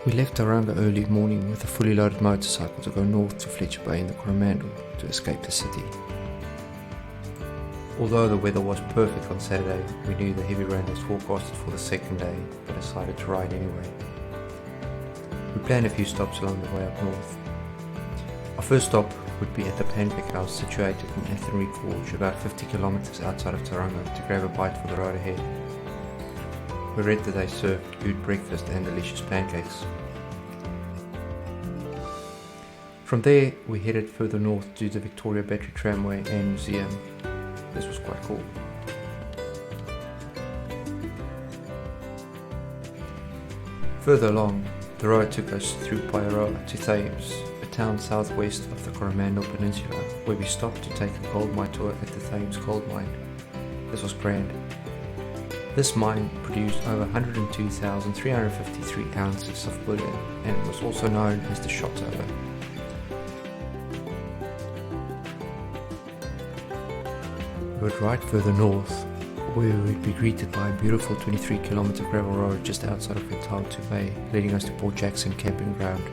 We left Tauranga early morning with a fully loaded motorcycle to go north to Fletcher Bay in the Coromandel to escape the city. Although the weather was perfect on Saturday, we knew the heavy rain was forecasted for the second day, but decided to ride anyway. We planned a few stops along the way up north. Our first stop would be at the Pancake house situated in Athenree gorge, about 50 kilometers outside of Tauranga, to grab a bite for the road ahead. We read that they served good breakfast and delicious pancakes. From there, we headed further north to the Victoria Battery Tramway Museum. This was quite cool. Further along, the road took us through Paeroa to Thames, a town southwest of the Coromandel peninsula, where we stopped to take a gold mine tour at the Thames Goldmine. This was grand. This mine produced over 102,353 ounces of bullion, and it was also known as the Otautu. We would ride further north, where we would be greeted by a beautiful 23-kilometer gravel road just outside of Otautu Bay, leading us to Port Jackson camping ground.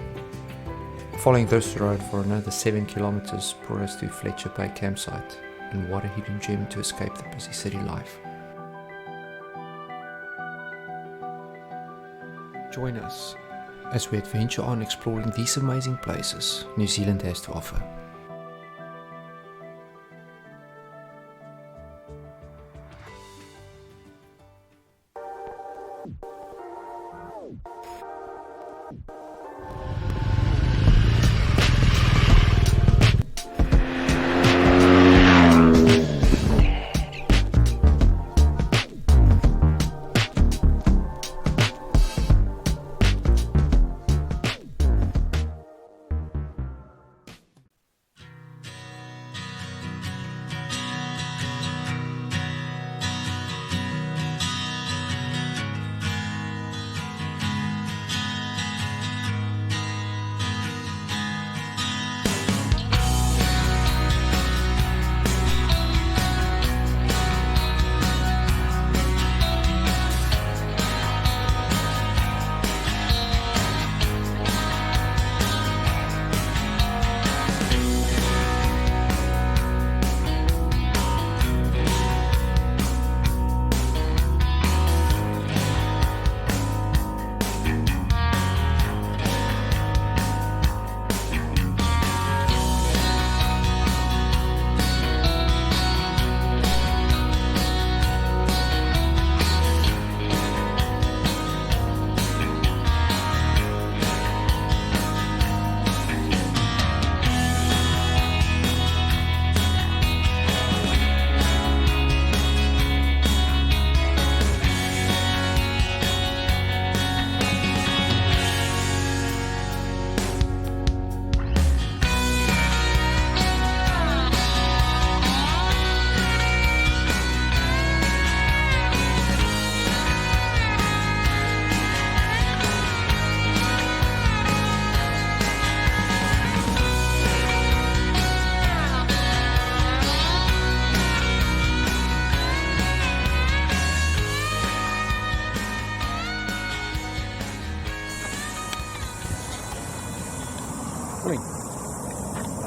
Following this road for another 7 kilometers brought us to Fletcher Bay Campsite, and what a hidden gem to escape the busy city life. Join us as we adventure on exploring these amazing places New Zealand has to offer.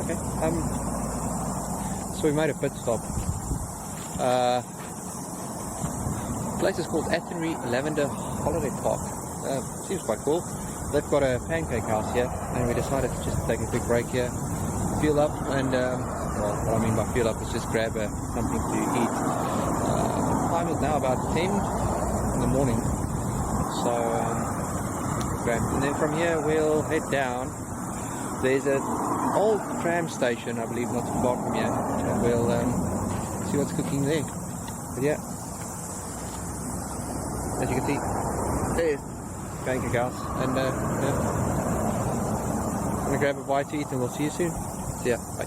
Okay, so we made a pit stop. The place is called Athenree Lavender Holiday Park. Seems quite cool. They've got a pancake house here, and we decided to just take a quick break here, fuel up, and well, what I mean by fuel up is just grab something to eat. Time is now about 10 in the morning, so and then from here we'll head down. There's an old tram station, I believe, not too far from here, and we'll see what's cooking there. But yeah, as you can see, there's Pancake house, and yeah, I'm gonna grab a bite to eat, and we'll see you soon. See ya, bye.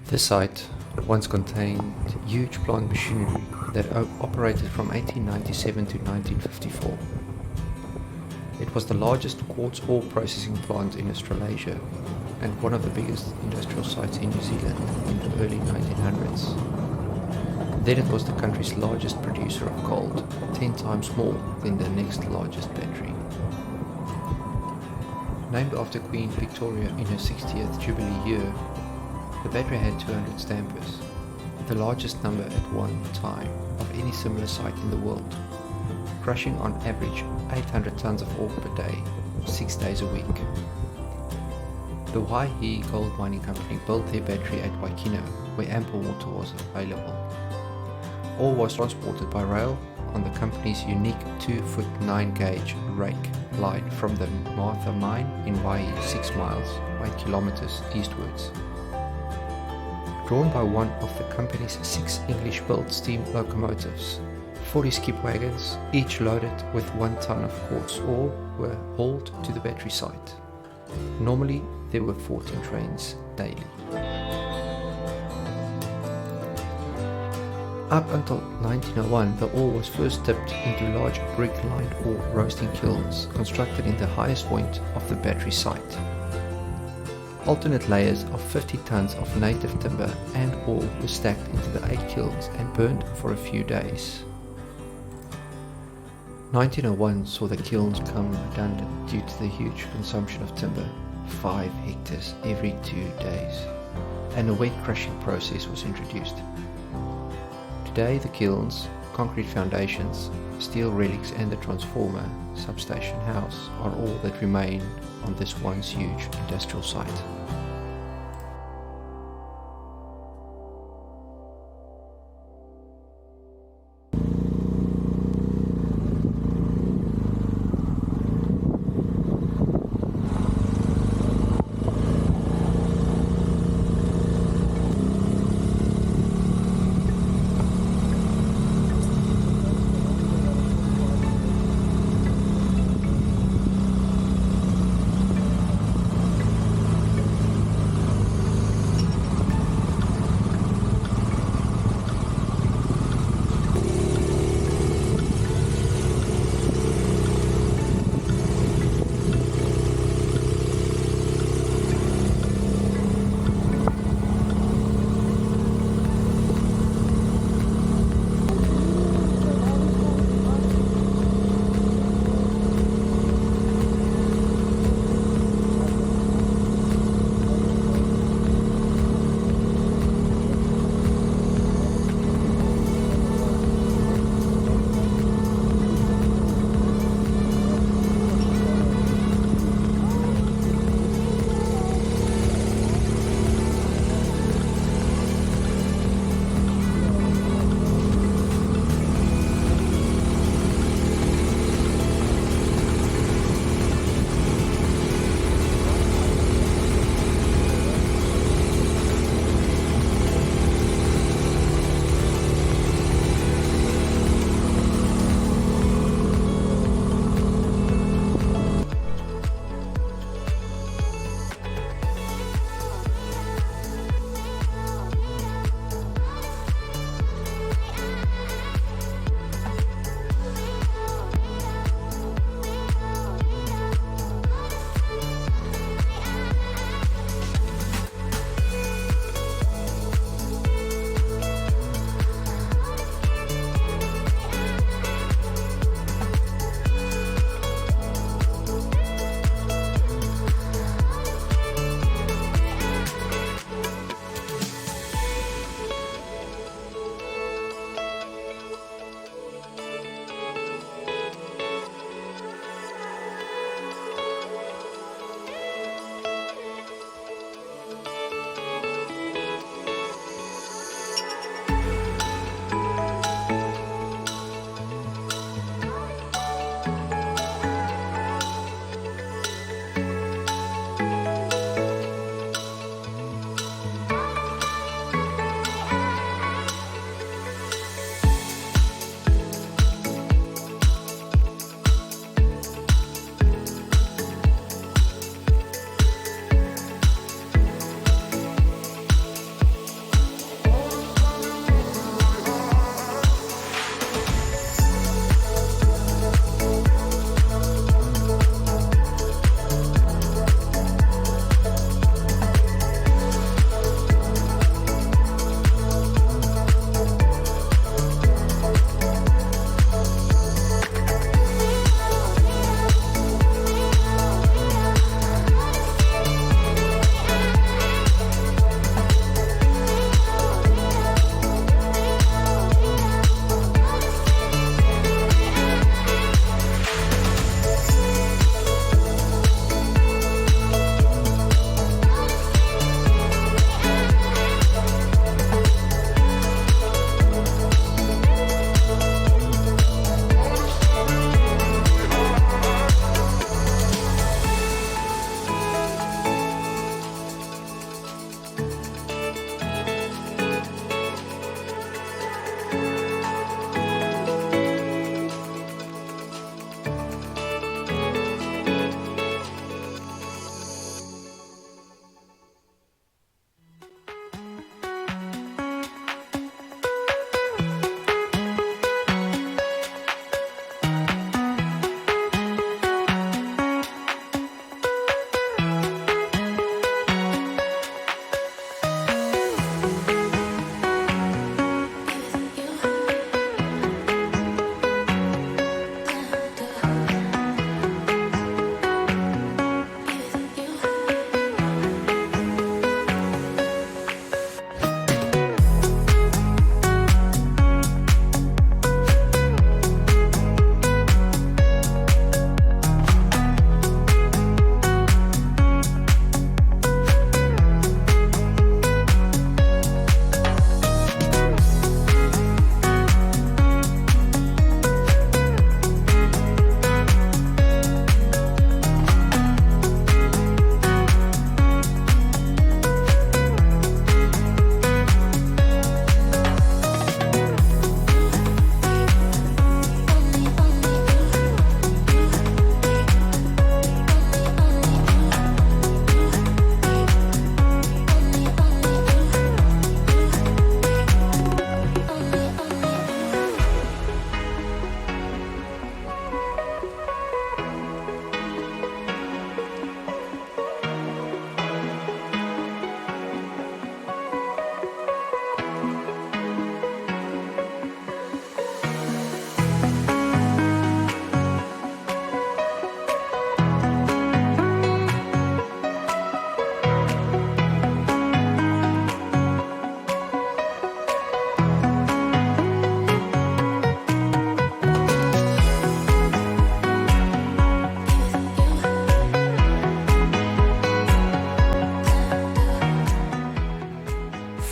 This site once contained huge plant machinery that operated from 1897 to 1954. It was the largest quartz ore processing plant in Australasia and one of the biggest industrial sites in New Zealand in the early 1900s. Then it was the country's largest producer of gold, 10 times more than the next largest battery. Named after Queen Victoria in her 60th Jubilee year, the battery had 200 stampers, the largest number at one time of any similar site in the world, crushing on average 800 tons of ore per day, 6 days a week. The Waihi Gold Mining Company built their battery at Waikino, where ample water was available. Ore was transported by rail on the company's unique 2-foot 9-gauge rake line from the Martha mine in Waihi 6 miles, 8 kilometers eastwards. Drawn by one of the company's 6 English-built steam locomotives, 40 skip wagons, each loaded with 1 ton of quartz ore, were hauled to the battery site. Normally, there were 14 trains daily. Up until 1901, the ore was first dipped into large brick-lined ore roasting kilns constructed in the highest point of the battery site. Alternate layers of 50 tons of native timber and ore were stacked into the 8 kilns and burned for a few days. 1901 saw the kilns become redundant due to the huge consumption of timber, 5 hectares every 2 days, and a wet crushing process was introduced. Today the kilns, concrete foundations, steel relics and the transformer substation house are all that remain on this once huge industrial site.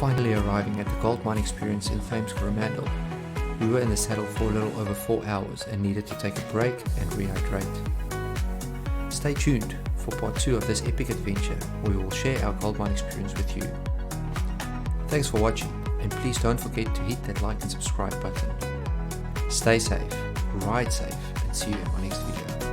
Finally arriving at the gold mine experience in Thames Coromandel, we were in the saddle for a little over 4 hours and needed to take a break and rehydrate. Stay tuned for part 2 of this epic adventure where we will share our gold mine experience with you. Thanks for watching, and please don't forget to hit that like and subscribe button. Stay safe, ride safe, and see you in my next video.